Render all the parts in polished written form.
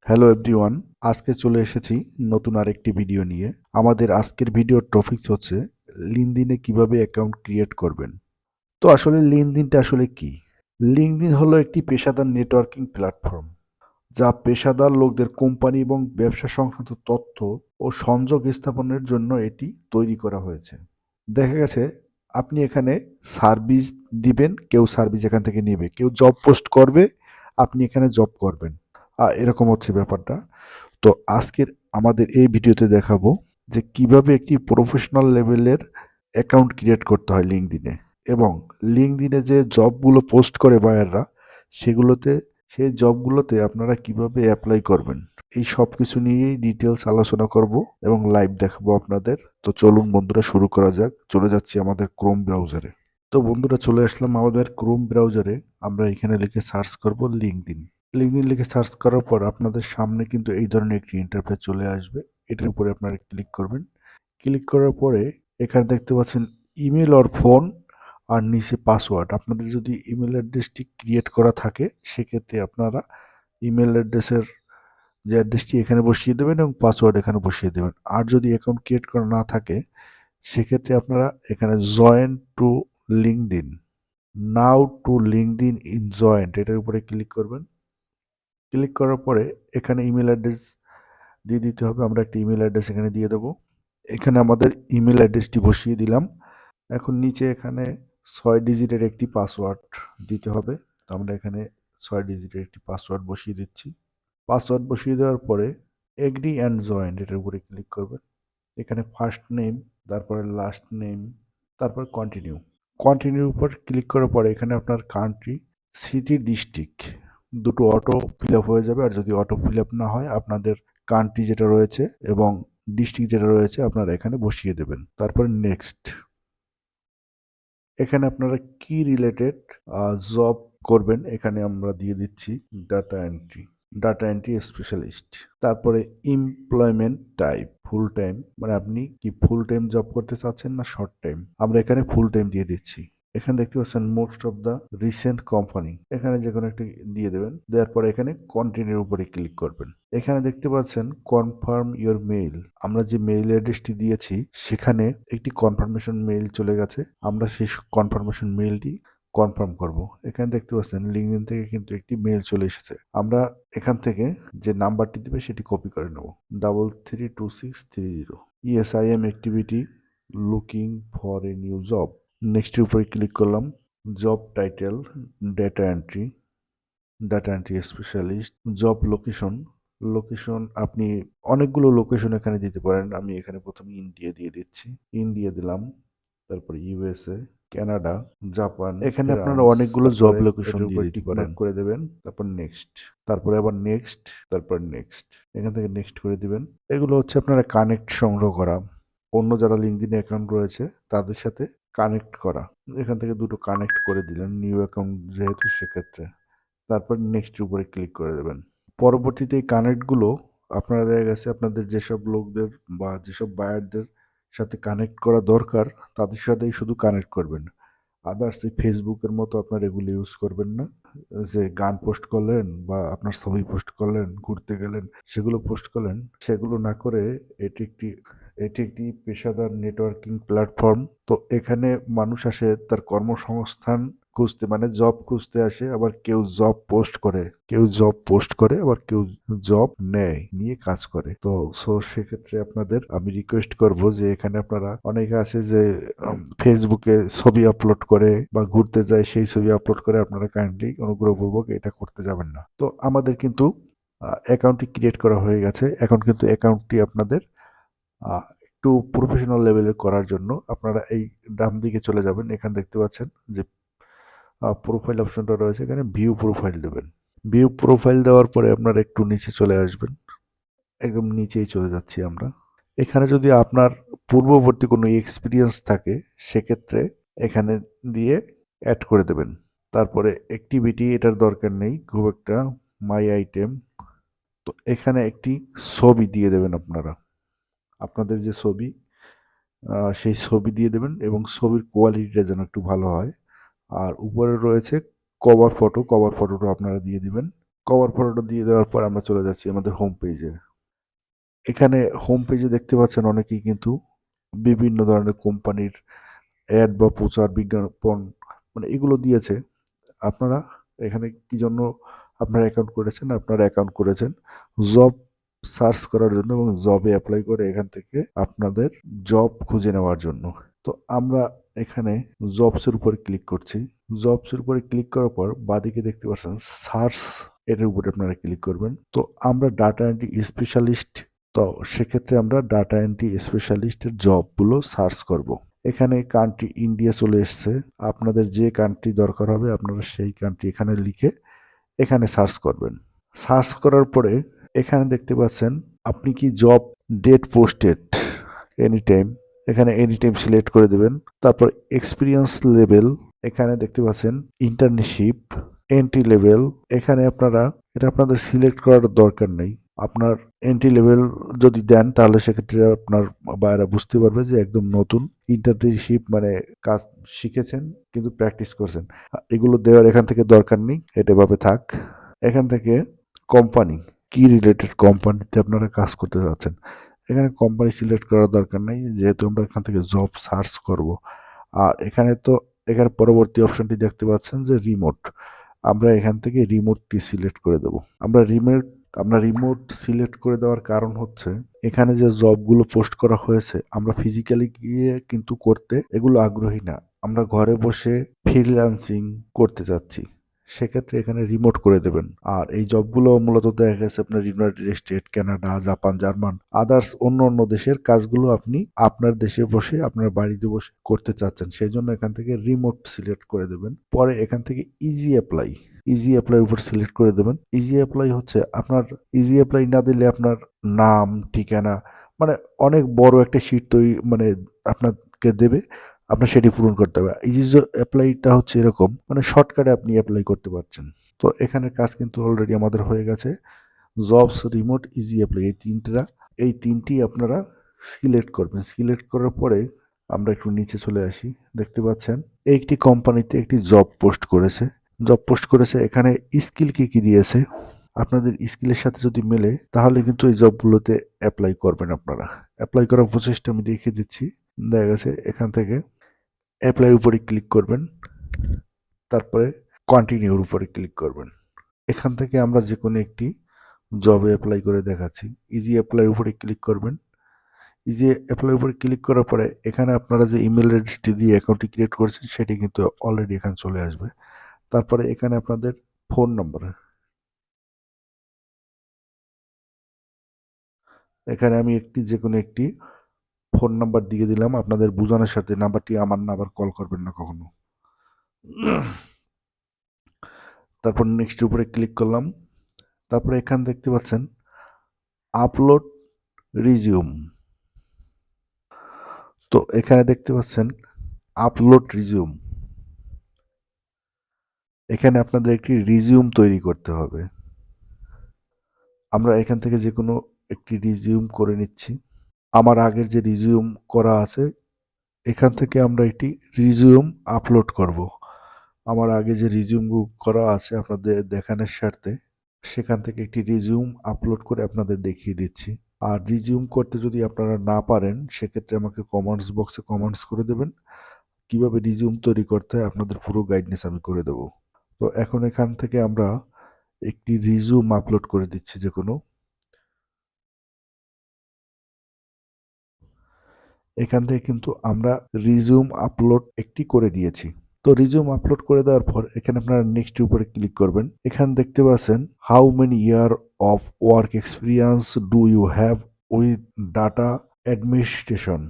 Hello everyone, আজকে চলে এসেছি নতুন আরেকটি ভিডিও নিয়ে। আমাদের আজকের ভিডিওর টপিকস হচ্ছে লিঙ্কডইনে কিভাবে অ্যাকাউন্ট ক্রিয়েট করবেন। তো আসলে লিঙ্কডইনটা আসলে কি? লিঙ্কডইন হলো একটি পেশাদার নেটওয়ার্কিং প্ল্যাটফর্ম যা পেশাদার লোকদের কোম্পানি এবং ব্যবসা সংক্রান্ত তথ্য ও সংযোগ স্থাপনের জন্য এটি তৈরি করা হয়েছে। দেখা গেছে আপনি এখানে সার্ভিস দিবেন, কেউ সার্ভিস এখান থেকে নেবে, কেউ জব পোস্ট করবে, আপনি এখানে জব করবেন। এরকম হচ্ছে ব্যাপারটা। তো আজকের আমাদের এই ভিডিওতে দেখাবো যে কিভাবে একটি প্রফেশনাল লেভেলের অ্যাকাউন্ট ক্রিয়েট করতে হয় লিঙ্কডইনে, এবং লিঙ্কডইনে যে জবগুলো পোস্ট করে বায়াররা সেগুলোতে সেই জবগুলোতে আপনারা কিভাবে অ্যাপ্লাই করবেন, এই সব কিছু নিয়েই ডিটেলস আলোচনা করব এবং লাইভ দেখাবো আপনাদের। তো চলুন বন্ধুরা, শুরু করা যাক। চলে যাচ্ছি আমাদের ক্রোম ব্রাউজারে। তো বন্ধুরা, চলে আসলাম আমাদের ক্রোম ব্রাউজারে। আমরা এখানে লিখে সার্চ করব লিঙ্কডইন। লিঙ্কডইন লিখে সার্চ করার পর আপনাদের সামনে কিন্তু এই ধরনের একটি ইন্টারফেস চলে আসবে। এটার উপরে আপনারা ক্লিক করবেন। ক্লিক করার পরে এখানে দেখতে পাচ্ছেন ইমেল অর ফোন, আর নিচে পাসওয়ার্ড। আপনাদের যদি ইমেল অ্যাড্রেসটি ক্রিয়েট করা থাকে সেক্ষেত্রে আপনারা ইমেল অ্যাড্রেসের যে অ্যাড্রেসটি এখানে বসিয়ে দেবেন এবং পাসওয়ার্ড এখানে বসিয়ে দেবেন। আর যদি অ্যাকাউন্ট ক্রিয়েট করা না থাকে সেক্ষেত্রে আপনারা এখানে join to LinkedIn, now to LinkedIn in joint, এটার উপরে ক্লিক করবেন। ক্লিক করার পরে এখানে ইমেল অ্যাড্রেস দিয়ে দিতে হবে। আমরা একটা ইমেল অ্যাড্রেস এখানে দিয়ে দেবো। এখানে আমাদের ইমেল অ্যাড্রেসটি বসিয়ে দিলাম। এখন নিচে এখানে 6 ডিজিটের একটি পাসওয়ার্ড দিতে হবে। তো আমরা এখানে 6 ডিজিটের একটি পাসওয়ার্ড বসিয়ে দিচ্ছি। পাসওয়ার্ড বসিয়ে দেওয়ার পরে এগ্রি অ্যান্ড জয়েন এটার উপরে ক্লিক করবেন। এখানে ফার্স্ট নেম, তারপরে লাস্ট নেম, তারপর কন্টিনিউ। কন্টিনিউর উপর ক্লিক করার পরে এখানে আপনার কান্ট্রি, সিটি, ডিস্ট্রিক্ট দুটো অটো ফিল আপ হয়ে যাবে। আর যদি অটো ফিল আপ না হয় আপনাদের কান্ট্রি যেটা রয়েছে এবং ডিস্ট্রিক্ট যেটা রয়েছে আপনারা এখানে বসিয়ে দেবেন। তারপর নেক্সট। এখানে আপনারা কি রিলেটেড জব করবেন এখানে আমরা দিয়ে দিচ্ছি data entry, data entry specialist. তারপরে এমপ্লয়মেন্ট টাইপ ফুল টাইম, মানে আপনি কি ফুল টাইম জব করতে চাচ্ছেন না শর্ট টাইম, আমরা এখানে ফুল টাইম দিয়ে দিচ্ছি। এখানে দেখতে পাচ্ছেন most of the recent company, এখানে যে কোনো একটা দিয়ে দেবেন। দেওয়ার পরে এখানে কন্টিনিউর উপরে ক্লিক করবেন। এখানে দেখতে পাচ্ছেন কনফার্ম ইওর মেইল, আমরা যে মেইল অ্যাড্রেসটি দিয়েছি সেখানে একটি কনফার্মেশন মেইল চলে গেছে। আমরা সেই কনফার্মেশন মেইলটি কনফার্ম করব। এখানে দেখতে পাচ্ছেন লিঙ্কডইন থেকে কিন্তু একটি মেইল চলে এসেছে। আমরা এখান থেকে যে নাম্বারটি দিবে সেটি কপি করে নেব, 332630। Yes, I am actively looking for a new job. নেক্সটের উপরে ক্লিক করলাম। Job title data entry, data entry specialist. Job location, location আপনি অনেকগুলো লোকেশন এখানে দিতে পারেন। আমি এখানে প্রথমে ইন্ডিয়া দিয়ে দিচ্ছি, ইন্ডিয়া দিলাম। তারপর ইউএসএ, কানাডা, জাপান, এখানে আপনারা অনেকগুলো জব লোকেশন দিয়ে দিতে পারেন। করে দেবেন, তারপর নেক্সট, তারপরে আবার নেক্সট, তারপর নেক্সট। এখান থেকে নেক্সট করে দিবেন। এগুলো হচ্ছে আপনারা কানেক্ট সংগ্রহ করা, অন্য যারা লিঙ্কডইন অ্যাকাউন্ট রয়েছে তাদের সাথে কানেক্ট করা। এখান থেকে দুটো কানেক্ট করে দিলেন নিউ অ্যাকাউন্ট যেহেতু সেক্ষেত্রে। তারপর নেক্সটের উপরে ক্লিক করে দেবেন। পরবর্তীতে এই কানেক্টগুলো আপনারা দেখা গেছে আপনাদের যেসব লোকদের বা যেসব বায়ারদের সাথে কানেক্ট করা দরকার তাদের সাথেই শুধু কানেক্ট করবেন। আদার্স এই ফেসবুকের মতো আপনারা এগুলো ইউজ করবেন না, যে গান পোস্ট করলেন বা আপনার ছবি পোস্ট করলেন, ঘুরতে গেলেন সেগুলো পোস্ট করলেন, সেগুলো না করে এটি একটি এটি একটি পেশাদার নেটওয়ার্কিং প্ল্যাটফর্ম। তো এখানে মানুষ আসে তার কর্মসংস্থান খুঁজতে, মানে জব খুঁজতে আসে। আবার কেউ জব পোস্ট করে, কেউ জব পোস্ট করে, আবার কেউ জব নেয়, নিয়ে কাজ করে। তো সেক্ষেত্রে আপনাদের আমি রিকোয়েস্ট করব যে এখানে আপনারা, অনেকে আছে যে ফেসবুকে ছবি আপলোড করে বা ঘুরতে যায় সেই ছবি আপলোড করে, আপনারা কাইন্ডলি অনুগ্রহপূর্বক এটা করতে যাবেন না। তো আমাদের কিন্তু অ্যাকাউন্টটি ক্রিয়েট করা হয়ে গেছে। এখন কিন্তু অ্যাকাউন্টটি আপনাদের একটু প্রফেশনাল লেভেলের করার জন্য আপনারা এই ডান দিকে চলে যাবেন। এখানে দেখতে পাচ্ছেন যে প্রোফাইল অপশনটা রয়েছে, এখানে ভিউ প্রোফাইল দেবেন। ভিউ প্রোফাইল দেওয়ার পরে আপনারা একটু নিচে চলে আসবেন। একদম নিচেই চলে যাচ্ছি আমরা। এখানে যদি আপনার পূর্ববর্তী কোনো এক্সপিরিয়েন্স থাকে সেক্ষেত্রে এখানে দিয়ে অ্যাড করে দেবেন। তারপরে অ্যাক্টিভিটি এটার দরকার নেই খুব একটা, মাই আইটেম। তো এখানে একটি ছবি দিয়ে দেবেন আপনারা, আপনাদের যে ছবি সেই ছবি দিয়ে দেবেন এবং ছবির কোয়ালিটিটা যেন একটু ভালো হয়। আর উপরে রয়েছে কভার ফটো, কভার ফটোটা আপনারা দিয়ে দিবেন। কভার ফটোটা দিয়ে দেওয়ার পর আমরা চলে যাচ্ছি আমাদের হোম পেজে। এখানে হোম পেজে দেখতে পাচ্ছেন অনেকেই কিন্তু বিভিন্ন ধরনের কোম্পানির অ্যাড বা প্রচার বিজ্ঞাপন মানে এগুলো দিয়েছে। আপনারা এখানে কি জন্য আপনার অ্যাকাউন্ট করেছেন? আপনারা অ্যাকাউন্ট করেছেন জব সার্চ করার জন্য এবং জবে অ্যাপ্লাই করে এখান থেকে আপনাদের জব খুঁজে নেওয়ার জন্য। তো আমরা এখানে জবসের উপরে ক্লিক করছি। জবসের উপরে ক্লিক করার পর বাঁদিকে দেখতে পাচ্ছেন সার্চ, এটার উপরে আপনারা ক্লিক করবেন। তো আমরা ডাটা এন্ট্রি স্পেশালিস্ট, তো সেক্ষেত্রে আমরা ডাটা এন্ট্রি স্পেশালিস্টের জবগুলো সার্চ করব। এখানে কান্ট্রি ইন্ডিয়া চলে এসছে। আপনাদের যে কান্ট্রি দরকার হবে আপনারা সেই কান্ট্রি এখানে লিখে এখানে সার্চ করবেন। সার্চ করার পরে এখানে দেখতে পাচ্ছেন আপনি কি job date posted any time, এখানে এনি টাইম সিলেক্ট করে দেবেন। তারপর এক্সপিরিয়েন্স লেভেল এখানে দেখতে পাচ্ছেন ইন্টার্নশিপ, এন্ট্রি লেভেল এখানে আপনারা এটা আপনাদের সিলেক্ট করার দরকার নেই। আপনার এন্ট্রি লেভেল যদি দেন তাহলে সেক্ষেত্রে আপনার বায়রা বুঝতে পারবে যে একদম নতুন ইন্টার্নশিপ মানে কাজ শিখেছেন কিন্তু প্র্যাকটিস করছেন। এগুলো দেওয়ার এখান থেকে দরকার নেই, এটা এভাবে থাক। এখান থেকে কোম্পানি, কি রিলেটেড কোম্পানিতে আপনারা কাজ করতে যাচ্ছেন এখানে কোম্পানি সিলেক্ট করার দরকার নেই, যেহেতু আমরা এখান থেকে জব সার্চ করব। আর এখানে পরবর্তী অপশনটি দেখতে পাচ্ছেন যে রিমোট, আমরা এখান থেকে রিমোটটি সিলেক্ট করে দেব। আমরা রিমোট সিলেক্ট করে দেওয়ার কারণ হচ্ছে এখানে যে জবগুলো পোস্ট করা হয়েছে আমরা ফিজিক্যালি গিয়ে কিন্তু করতে এগুলো আগ্রহী না, আমরা ঘরে বসে ফ্রিল্যান্সিং করতে চাচ্ছি, সেক্ষেত্রে এখানে রিমোট করে দেবেন। আর এই জবগুলো মূলত দেখা গেছে আপনার United state, Canada, Japan, German, others অন্য অন্য দেশের কাজগুলো আপনি আপনার দেশে বসে আপনার বাড়িতে বসে করতে চাচ্ছেন, সেই জন্য এখান থেকে রিমোট সিলেক্ট করে দেবেন। পরে এখান থেকে ইজি অ্যাপ্লাই, ইজি অ্যাপ্লাইয়ের উপর সিলেক্ট করে দেবেন। ইজি অ্যাপ্লাই হচ্ছে আপনার ইজি অ্যাপ্লাই না দিলে আপনার নাম, ঠিকানা মানে অনেক বড় একটা শিট তৈরি মানে আপনাকে দেবে, আপনার সেটি পূরণ করতে হবে। ইজি অ্যাপ্লাইটা হচ্ছে এরকম মানে শর্টকাটে আপনি অ্যাপ্লাই করতে পারছেন। তো এখানের কাজ কিন্তু অলরেডি আমাদের হয়ে গেছে। জবস, রিমোট, ইজি অ্যাপ্লাই এই তিনটি আপনারা সিলেক্ট করবেন। সিলেক্ট করার পরে আমরা একটু নিচে চলে আসি। দেখতে পাচ্ছেন একটি কোম্পানিতে একটি জব পোস্ট করেছে এখানে স্কিল কি কি দিয়েছে, আপনাদের স্কিলের সাথে যদি মেলে তাহলে কিন্তু এই জবগুলোতে অ্যাপ্লাই করবেন। আপনারা অ্যাপ্লাই করার প্রসেসটা আমি দেখিয়ে দিচ্ছি। দেখা গেছে এখান থেকে অ্যাপ্লাই উপরে ক্লিক করবেন, তারপরে কন্টিনিউর উপরে ক্লিক করবেন। এখান থেকে আমরা যে কোনো একটি জবে অ্যাপ্লাই করে দেখাচ্ছি। ইজি অ্যাপ্লাই উপরে ক্লিক করবেন। ইজি অ্যাপ্লাই উপরে ক্লিক করার পরে এখানে আপনারা যে ইমেল অ্যাড্রেসটি দিয়ে অ্যাকাউন্টটি ক্রিয়েট করেছেন সেটি কিন্তু অলরেডি এখানে চলে আসবে। তারপরে এখানে আপনাদের ফোন নম্বর, এখানে আমি যে কোনো একটি ফোন নাম্বার দিয়ে দিলাম আপনাদের বোঝানোর সাথে, নাম্বারটি আমার না আবার কল করবেন না কখনো। তারপর নেক্সট উপরে ক্লিক করলাম। তারপরে এখানে দেখতে পাচ্ছেন আপলোড রিজিউম, তো এখানে দেখতে পাচ্ছেন আপলোড রিজিউম, এখানে আপনাদের একটি রিজিউম তৈরি করতে হবে। আমরা এখান থেকে যে কোনো একটি রিজিউম করে নিচ্ছি। আমার আগের যে রিজিউম করা আছে এখান থেকে আমরা একটি রিজিউম আপলোড করব। আমার আগে যে রিজিউম করা আছে আপনাদের দেখানোর স্বার্থে সেখান থেকে একটি রিজিউম আপলোড করে আপনাদের দেখিয়ে দিচ্ছি। আর রিজিউম করতে যদি আপনারা না পারেন সেক্ষেত্রে আমাকে কমেন্টস বক্সে কমেন্টস করে দেবেন, কিভাবে রিজিউম তৈরি করতে হয় আপনাদের পুরো গাইডনেস আমি করে দেব। তো এখন এখান থেকে আমরা একটি রিজিউম আপলোড করে দিচ্ছি যে কোনো, এখান থেকে কিন্তু আমরা রিজিউম আপলোড একটি করে দিয়েছি। তো রিজিউম আপলোড করে দেওয়ার পর এখানে আপনারা নেক্সট উপরে ক্লিক করবেন। এখানে দেখতে পাচ্ছেন how many year of work experience do you have with data administration,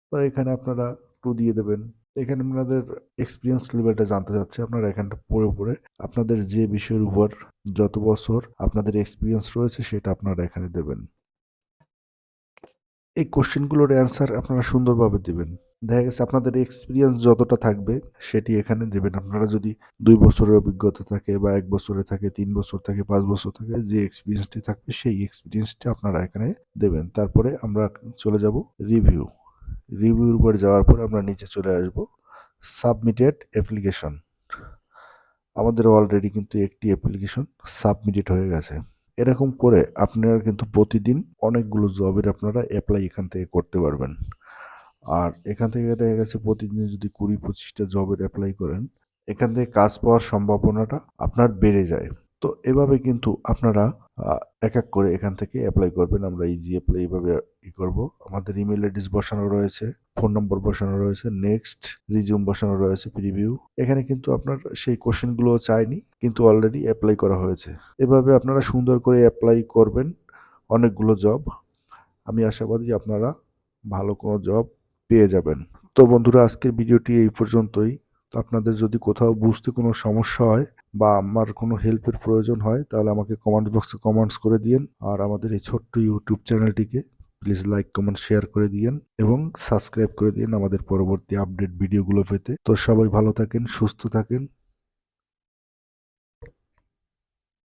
তো এখানে আপনারা টু দিয়ে দেবেন। এখানে আপনাদের এক্সপিরিয়েন্স লেভেলটা জানতে চাচ্ছে, আপনারা এখানটা পড়ে পড়ে আপনাদের যে বিষয়ের উপর যত বছর আপনাদের এক্সপিরিয়েন্স রয়েছে সেটা আপনারা এখানে দেবেন। এই কোশ্চেনগুলোর অ্যান্সার আপনারা সুন্দরভাবে দেবেন। দেখা গেছে আপনাদের এক্সপিরিয়েন্স যতটা থাকবে সেটি এখানে দেবেন। আপনারা যদি ২ বছরের অভিজ্ঞতা থাকে বা ১ বছরে থাকে, ৩ বছর থাকে, ৫ বছর থাকে, যে এক্সপিরিয়েন্সটি থাকবে সেই এক্সপিরিয়েন্সটি আপনারা এখানে দেবেন। তারপরে আমরা চলে যাব রিভিউ। রিভিউর উপরে যাওয়ার পর আমরা নিচে চলে আসব সাবমিটেড অ্যাপ্লিকেশন। আমাদের অলরেডি কিন্তু একটি অ্যাপ্লিকেশন সাবমিটেড হয়ে গেছে। এরকম করে আপনারা কিন্তু প্রতিদিন অনেকগুলো জবের আপনারা অ্যাপ্লাই এখান থেকে করতে পারবেন। আর এখান থেকে দেখা গেছে প্রতিদিন যদি 20-25টা জবের অ্যাপ্লাই করেন, এখান থেকে কাজ পাওয়ার সম্ভাবনাটা আপনার বেড়ে যায়। তো এভাবে কিন্তু আপনারা এক এক করে এখান থেকে অ্যাপ্লাই করবেন। আমরা ইজি অ্যাপ্লাই এইভাবে করব। আমাদের ইমেল অ্যাড্রেস বসানো রয়েছে, ফোন নম্বর বসানো রয়েছে, নেক্সট, রিজিউম বসানো রয়েছে, প্রিভিউ। এখানে কিন্তু আপনার সেই কোশ্চেনগুলো চায়নি, কিন্তু অলরেডি অ্যাপ্লাই করা হয়েছে। এভাবে আপনারা সুন্দর করে অ্যাপ্লাই করবেন অনেকগুলো জব। আমি আশাবাদী আপনারা ভালো কোনো জব পেয়ে যাবেন। তো বন্ধুরা, আজকের ভিডিওটি এই পর্যন্তই। তো আপনাদের যদি কোথাও বুঝতে কোনো সমস্যা হয় বা আমার কোনো হেল্পের প্রয়োজন হয়, তাহলে আমাকে কমেন্ট বক্সে কমেন্টস করে দিয়েন। আর আমাদের এই ছোট্ট ইউটিউব চ্যানেলটিকে প্লিজ লাইক, কমেন্ট, শেয়ার করে দিয়েন এবং সাবস্ক্রাইব করে দিন আমাদের পরবর্তী আপডেট ভিডিওগুলো পেতে। তো সবাই ভালো থাকেন, সুস্থ থাকেন।